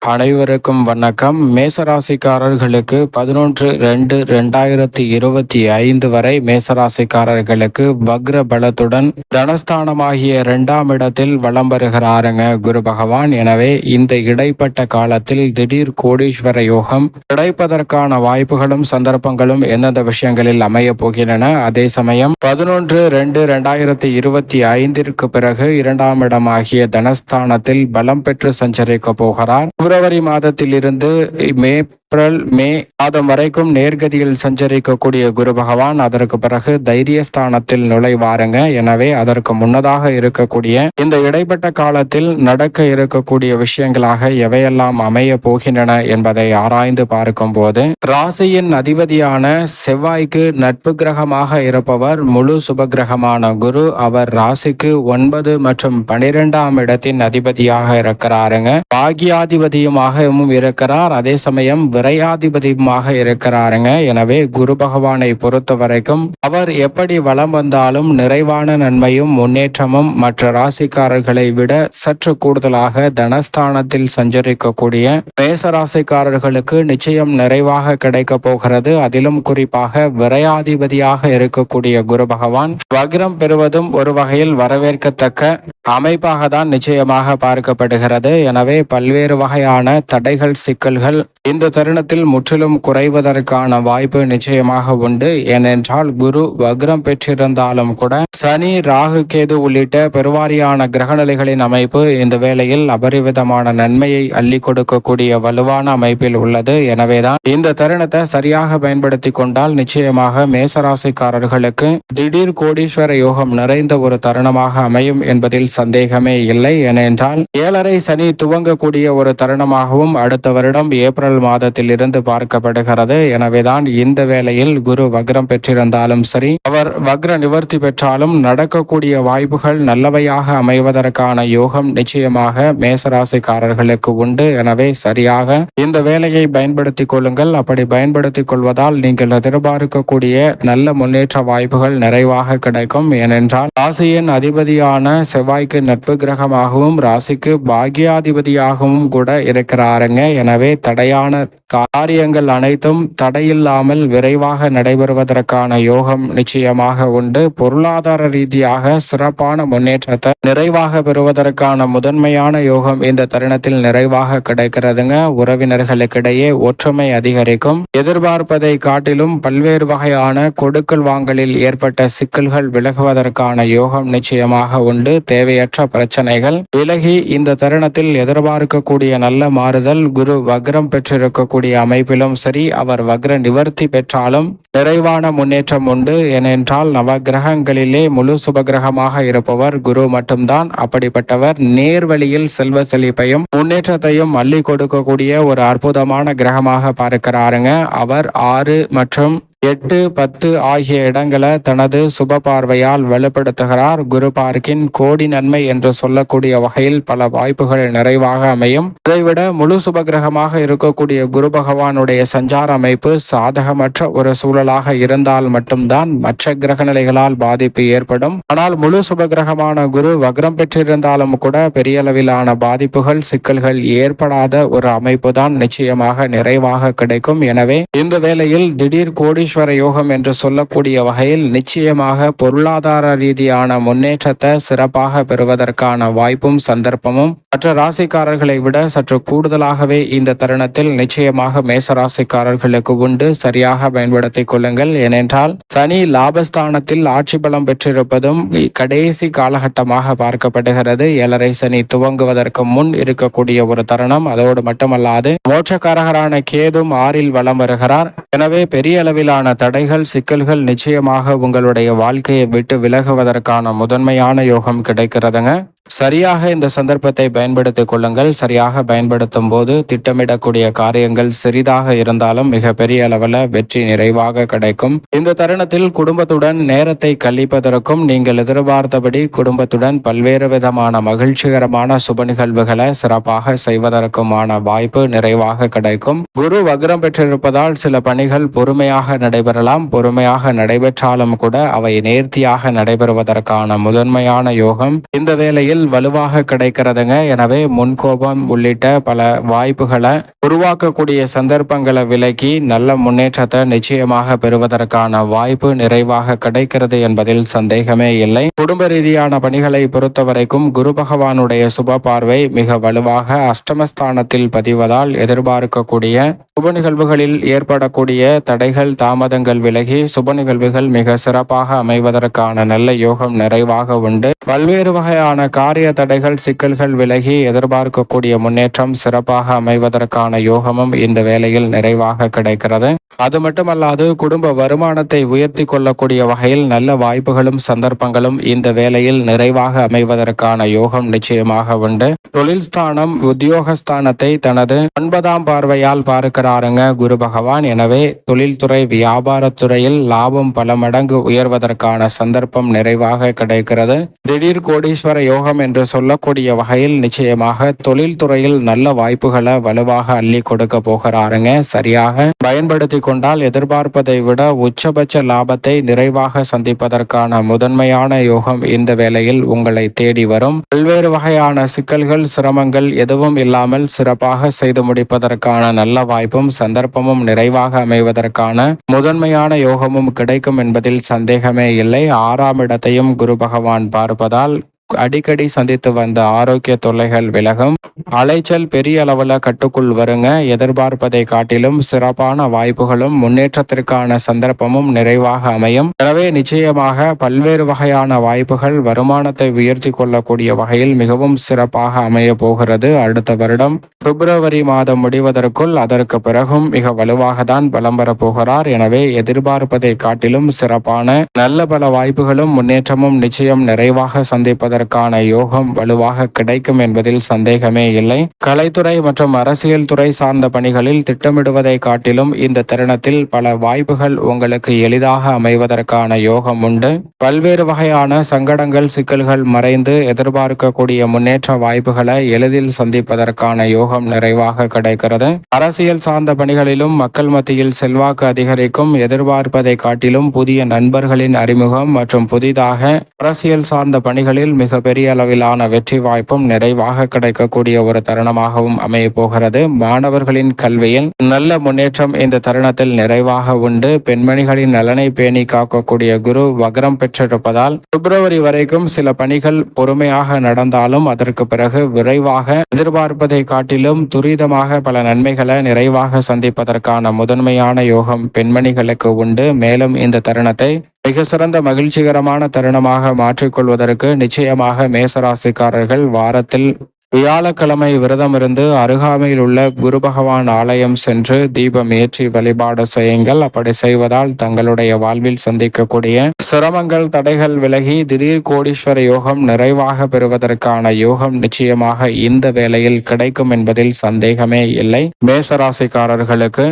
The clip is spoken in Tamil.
அனைவருக்கும் வணக்கம். மேசராசிக்காரர்களுக்கு 11/2/2025 வரை மேசராசிக்காரர்களுக்கு வக்ர பலத்துடன் தனஸ்தானமாகிய 2ஆம் இடத்தில் வலம் வருகிறாருங்க குரு பகவான். எனவே இந்த இடைப்பட்ட காலத்தில் திடீர் கோடீஸ்வர யோகம் கிடைப்பதற்கான வாய்ப்புகளும் சந்தர்ப்பங்களும் எந்தெந்த விஷயங்களில் அமைய போகின்றன. அதே சமயம் 11/2/2025 பிறகு 2ஆம் இடமாகிய தனஸ்தானத்தில் பலம் பெற்று சஞ்சரிக்க போகிறார். பிப்ரவரி மாதத்தில் இருந்து மே மாதம் வரைக்கும் நேர்கதியில் சஞ்சரிக்கக்கூடிய குரு பகவான் அதற்கு பிறகு தைரியஸ்தானத்தில் நுழைவாருங்க. எனவே அதற்கு முன்னதாக இருக்கக்கூடிய இந்த இடைப்பட்ட காலத்தில் நடக்க இருக்கக்கூடிய விஷயங்களாக எவையெல்லாம் அமைய போகின்றன என்பதை ஆராய்ந்து பார்க்கும் போது, ராசியின் அதிபதியான செவ்வாய்க்கு நட்பு கிரகமாக இருப்பவர் முழு சுபகிரகமான குரு. அவர் ராசிக்கு 9 மற்றும் 12ஆம் இடத்தின் அதிபதியாக இருக்கிறாருங்க. பாகியாதிபதியுமாகவும் இருக்கிறார். அதே சமயம் விரையாதிபதியுமாக இருக்கிறாருங்க. எனவே குரு பகவானை பொறுத்த வரைக்கும் அவர் எப்படி வலம் வந்தாலும் நிறைவான நன்மையும் முன்னேற்றமும் மற்ற ராசிக்காரர்களை விட சற்று கூடுதலாக தனஸ்தானத்தில் சஞ்சரிக்கக்கூடிய மேசராசிக்காரர்களுக்கு நிச்சயம் நிறைவாக கிடைக்க போகிறது. அதிலும் குறிப்பாக விரையாதிபதியாக இருக்கக்கூடிய குரு பகவான் வக்ரம் பெறுவதும் ஒரு வகையில் வரவேற்கத்தக்க அமைப்பாக தான் நிச்சயமாக பார்க்கப்படுகிறது. எனவே பல்வேறு வகையான தடைகள் சிக்கல்கள் இந்த தருணத்தில் முற்றிலும் குறைவதற்கான வாய்ப்பு நிச்சயமாக உண்டு. ஏனென்றால் குரு வக்ரம் பெற்றிருந்தாலும் கூட சனி ராகு கேது உள்ளிட்ட பெருவாரியான கிரகநிலைகளின் அமைப்பு இந்த வேளையில் அபரிவிதமான நன்மையை அள்ளி கொடுக்கக்கூடிய வலுவான அமைப்பில் உள்ளது. எனவேதான் இந்த தருணத்தை சரியாக பயன்படுத்தி கொண்டால் நிச்சயமாக மேசராசிக்காரர்களுக்கு திடீர் கோடீஸ்வர யோகம் நிறைந்த ஒரு தருணமாக அமையும் என்பதில் சந்தேகமே இல்லை. ஏனென்றால் 7.5 சனி துவங்கக்கூடிய ஒரு தருணமாகவும் அடுத்த வருடம் ஏப்ரல் மாதத்தில் இருந்து பார்க்கப்படுகிறது. எனவேதான் இந்த வேளையில் குரு வக்ரம் பெற்றிருந்தாலும் சரி, அவர் வக்ர நிவர்த்தி பெற்றாலும் நடக்கக்கூடிய வாய்ப்புகள் நல்லவையாக அமைவதற்கான யோகம் நிச்சயமாக மேசராசிக்காரர்களுக்கு உண்டு. எனவே சரியாக இந்த வேலையை பயன்படுத்திக் கொள்ளுங்கள். அப்படி பயன்படுத்திக் கொள்வதால் நீங்கள் எதிர்பார்க்கக்கூடிய நல்ல முன்னேற்ற வாய்ப்புகள் நிறைவாக கிடைக்கும். ஏனென்றால் ராசியின் அதிபதியான செவ்வாய்க்கு நட்பு கிரகமாகவும் ராசிக்கு பாகியாதிபதியாகவும் கூட இருக்கிறாருங்க. எனவே தடையான காரியங்கள் அனைத்தும் தடையில்லாமல் விரைவாக நடைபெறுவதற்கான யோகம் நிச்சயமாக உண்டு. பொருளாதார ரீதியாக சிறப்பான முன்னேற்றத்தை நிறைவாக பெறுவதற்கான முதன்மையான யோகம் இந்த தருணத்தில் நிறைவாக கிடைக்கிறதுங்க. உறவினர்களுக்கிடையே ஒற்றுமை அதிகரிக்கும். எதிர்பார்ப்பதை காட்டிலும் பல்வேறு வகையான கொடுக்கல் வாங்கலில் ஏற்பட்ட சிக்கல்கள் விலகுவதற்கான யோகம் நிச்சயமாக உண்டு. தேவையற்ற பிரச்சனைகள் விலகி இந்த தருணத்தில் எதிர்பார்க்கக்கூடிய நல்ல மாறுதல். குரு வக்ரம் பெற்றிருக்கக்கூடிய அமைப்பிலும் சரி, அவர் வக்ர நிவர்த்தி பெற்றாலும் நிறைவான முன்னேற்றம் உண்டு. ஏனென்றால் நவ கிரகங்களிலே முழு சுபகிரகமாக இருப்பவர் குரு மட்டும்தான். அப்படிப்பட்டவர் நேர்வழியில் செல்வ செழிப்பையும் முன்னேற்றத்தையும் அள்ளி கொடுக்கக்கூடிய ஒரு அற்புதமான கிரகமாக பார்க்கிறாருங்க. அவர் 6 மற்றும் 8, 10 ஆகிய இடங்களை தனது சுப பார்வையால் வலுப்படுத்துகிறார். குரு பார்க்கின் கோடி நன்மை என்று சொல்லக்கூடிய வகையில் பல வாய்ப்புகள் நிறைவாக அமையும். இதைவிட முழு சுபகிரகமாக இருக்கக்கூடிய குரு பகவானுடைய சஞ்சார அமைப்பு சாதகமற்ற ஒரு சூழலாக இருந்தால் மட்டும்தான் மற்ற கிரகநிலைகளால் பாதிப்பு ஏற்படும். ஆனால் முழு சுபகிரகமான குரு வக்ரம் பெற்றிருந்தாலும் கூட பெரிய அளவிலான பாதிப்புகள் சிக்கல்கள் ஏற்படாத ஒரு அமைப்பு தான் நிச்சயமாக நிறைவாக கிடைக்கும். எனவே இந்த வேளையில் திடீர் கோடீஸ்வர யோகம் என்று சொல்லக்கூடிய வகையில் நிச்சயமாக பொருளாதார ரீதியான முன்னேற்றத்தை சிறப்பாக பெறுவதற்கான வாய்ப்பும் சந்தர்ப்பமும் மற்ற ராசிக்காரர்களை விட சற்று கூடுதலாகவே இந்த தருணத்தில் நிச்சயமாக மேசராசிக்காரர்களுக்கு உண்டு. சரியாக பயன்படுத்திக் கொள்ளுங்கள். ஏனென்றால் சனி லாபஸ்தானத்தில் ஆட்சி பலம் பெற்றிருப்பதும் கடைசி காலகட்டமாக பார்க்கப்படுகிறது. 7.5 சனி துவங்குவதற்கு முன் இருக்கக்கூடிய ஒரு தருணம். அதோடு மட்டுமல்லாது மோட்சக்காரகரான கேதும் 6இல் வலம் வருகிறார். எனவே பெரிய அளவிலான தடைகள் சிக்கல்கள் நிச்சயமாக உங்களுடைய வாழ்க்கையை விட்டு விலகுவதற்கான முதன்மையான யோகம் கிடைக்கிறதுங்க. சரியாக இந்த சந்தர்ப்பத்தை பயன்படுத்திக் கொள்ளுங்கள். சரியாக பயன்படுத்தும் போது திட்டமிடக்கூடிய காரியங்கள் சிறிதாக இருந்தாலும் மிக பெரிய அளவில் வெற்றி நிறைவாக கிடைக்கும். இந்த தருணத்தில் குடும்பத்துடன் நேரத்தை கழிப்பதற்கும் நீங்கள் எதிர்பார்த்தபடி குடும்பத்துடன் பல்வேறு விதமான மகிழ்ச்சிகரமான சுப நிகழ்வுகளை சிறப்பாக செய்வதற்குமான வாய்ப்பு நிறைவாக கிடைக்கும். குரு வக்ரம் பெற்றிருப்பதால் சில பணிகள் பொறுமையாக நடைபெறலாம். பொறுமையாக நடைபெற்றாலும் கூட அவை நேர்த்தியாக நடைபெறுவதற்கான முதன்மையான யோகம் இந்த வேளையில் வேளையில் வலுவாக கிடைக்கிறதுங்க. எனவே முன்கோபம் உள்ளிட்ட பல வாய்ப்புகளை உருவாக்கக்கூடிய சந்தர்ப்பங்களை விலக்கி நல்ல முன்னேற்றத்தை நிச்சயமாக பெறுவதற்கான வாய்ப்பு நிறைவாக கிடைக்கிறது என்பதில் சந்தேகமே இல்லை. குடும்ப ரீதியான பணிகளை பொறுத்தவரைக்கும் குரு பகவானுடைய சுப பார்வை மிக வலுவாக அஷ்டமஸ்தானத்தில் பதிவதால் எதிர்பார்க்கக்கூடிய சுப நிகழ்வுகளில் ஏற்படக்கூடிய தடைகள் தாமதங்கள் விலகி சுப நிகழ்வுகள் மிக சிறப்பாக அமைவதற்கான நல்ல யோகம் நிறைவாக உண்டு. பல்வேறு வகையான காரிய தடைகள் சிக்கல்கள் விலகி எதிர்பார்க்கக்கூடிய முன்னேற்றம் சிறப்பாக அமைவதற்கான யோகமும் இந்த வேளையில் நிறைவாக கிடைக்கிறது. அது மட்டுமல்லாது குடும்ப வருமானத்தை உயர்த்தி கொள்ளக்கூடிய வகையில் நல்ல வாய்ப்புகளும் சந்தர்ப்பங்களும் இந்த வேளையில் நிறைவாக அமைவதற்கான யோகம் நிச்சயமாக உண்டு. தொழில் ஸ்தானம் உத்தியோகஸ்தானத்தை தனது 9ஆம் பார்வையால் பார்க்கிறாருங்க குரு பகவான். எனவே தொழில்துறை வியாபாரத்துறையில் லாபம் பல மடங்கு உயர்வதற்கான சந்தர்ப்பம் நிறைவாக கிடைக்கிறது. திடீர் கோடீஸ்வர யோகம் என்று சொல்லக்கூடிய வகையில் நிச்சயமாக தொழில்துறையில் நல்ல வாய்ப்புகளை வலுவாக அள்ளி கொடுக்க போகிறாருங்க. சரியாக பயன்படுத்தி கொண்டால் எதிர்பார்ப்பதை விட உச்சபட்ச லாபத்தை நிறைவாக சந்திப்பதற்கான முதன்மையான யோகம் இந்த வேளையில் உங்களை தேடி வரும். பல்வேறு வகையான சிக்கல்கள் சிரமங்கள் எதுவும் இல்லாமல் சிறப்பாக செய்து முடிப்பதற்கான நல்ல வாய்ப்பும் சந்தர்ப்பமும் நிறைவாக அமைவதற்கான முதன்மையான யோகமும் கிடைக்கும் என்பதில் சந்தேகமே இல்லை. 6ஆம் இடத்தையும் குரு பகவான் பார்ப்பதால் அடிக்கடி சந்தித்து வந்த ஆரோக்கிய தொல்லைகள் விலகும். அலைச்சல் பெரிய அளவுல கட்டுக்குள் வருங்க. எதிர்பார்ப்பதை காட்டிலும் சிறப்பான வாய்ப்புகளும் முன்னேற்றத்திற்கான சந்தர்ப்பமும் நிறைவாக அமையும். எனவே நிச்சயமாக பல்வேறு வகையான வாய்ப்புகள் வருமானத்தை உயர்த்தி கொள்ளக்கூடிய வகையில் மிகவும் சிறப்பாக அமைய போகிறது. அடுத்த வருடம் பிப்ரவரி மாதம் முடிவதற்குள் அதற்கு பிறகும் மிக வலுவாக தான் பலம் பெறப்போகிறார். எனவே எதிர்பார்ப்பதை காட்டிலும் சிறப்பான நல்ல பல வாய்ப்புகளும் முன்னேற்றமும் நிச்சயம் நிறைவாக சந்திப்பதற்கான யோகம் வலுவாக கிடைக்கும் என்பதில் சந்தேகமே இல்லை. கலைத்துறை மற்றும் அரசியல் துறை சார்ந்த பணிகளில் திட்டமிடுவதை காட்டிலும் இந்த தருணத்தில் பல வாய்ப்புகள் உங்களுக்கு எளிதாக அமைவதற்கான யோகம் உண்டு. பல்வேறு வகையான சங்கடங்கள் சிக்கல்கள் மறைந்து எதிர்பார்க்கக்கூடிய முன்னேற்ற வாய்ப்புகளை எளிதில் சந்திப்பதற்கான யோகம் நிறைவாக கிடைக்கிறது. அரசியல் சார்ந்த பணிகளிலும் மக்கள் மத்தியில் செல்வாக்கு அதிகரிக்கும். எதிர்பார்ப்பதை காட்டிலும் புதிய நண்பர்களின் அறிமுகம் மற்றும் புதிதாக அரசியல் சார்ந்த பணிகளில் மிக பெரிய அளவிலான வெற்றி வாய்ப்பும் நிறைவாக கிடைக்கக்கூடிய ஒரு தருணமாகவும் அமைய போகிறது. மாணவர்களின் கல்வியில் நல்ல முன்னேற்றம் இந்த தருணத்தில் நிறைவாக உண்டு. பெண்மணிகளின் நலனை பேணி காக்கக்கூடிய குரு வக்ரம் பெற்றிருப்பதால் பிப்ரவரி வரைக்கும் சில பணிகள் பொறுமையாக நடந்தாலும் அதற்கு பிறகு விரைவாக எதிர்பார்ப்பதை காட்டிலும் துரிதமாக பல நன்மைகளை நிறைவாக சந்திப்பதற்கான முதன்மையான யோகம் பெண்மணிகளுக்கு உண்டு. மேலும் இந்த தருணத்தை மிக சிறந்த மகிழ்ச்சிகரமான தருணமாக மாற்றிக்கொள்வதற்கு நிச்சயமாக மேசராசிக்காரர்கள் வாரத்தில் வியாழக்கிழமை விரதமிருந்து அருகாமையில் உள்ள குரு பகவான் ஆலயம் சென்று தீபம் ஏற்றி வழிபாடு செய்யுங்கள். அப்படி செய்வதால் தங்களுடைய வாழ்வில் சந்திக்கக்கூடிய சிரமங்கள் தடைகள் விலகி திடீர் கோடீஸ்வர யோகம் நிறைவாக பெறுவதற்கான யோகம் நிச்சயமாக இந்த வேளையில் கிடைக்கும் என்பதில் சந்தேகமே இல்லை. மேசராசிக்காரர்களுக்கு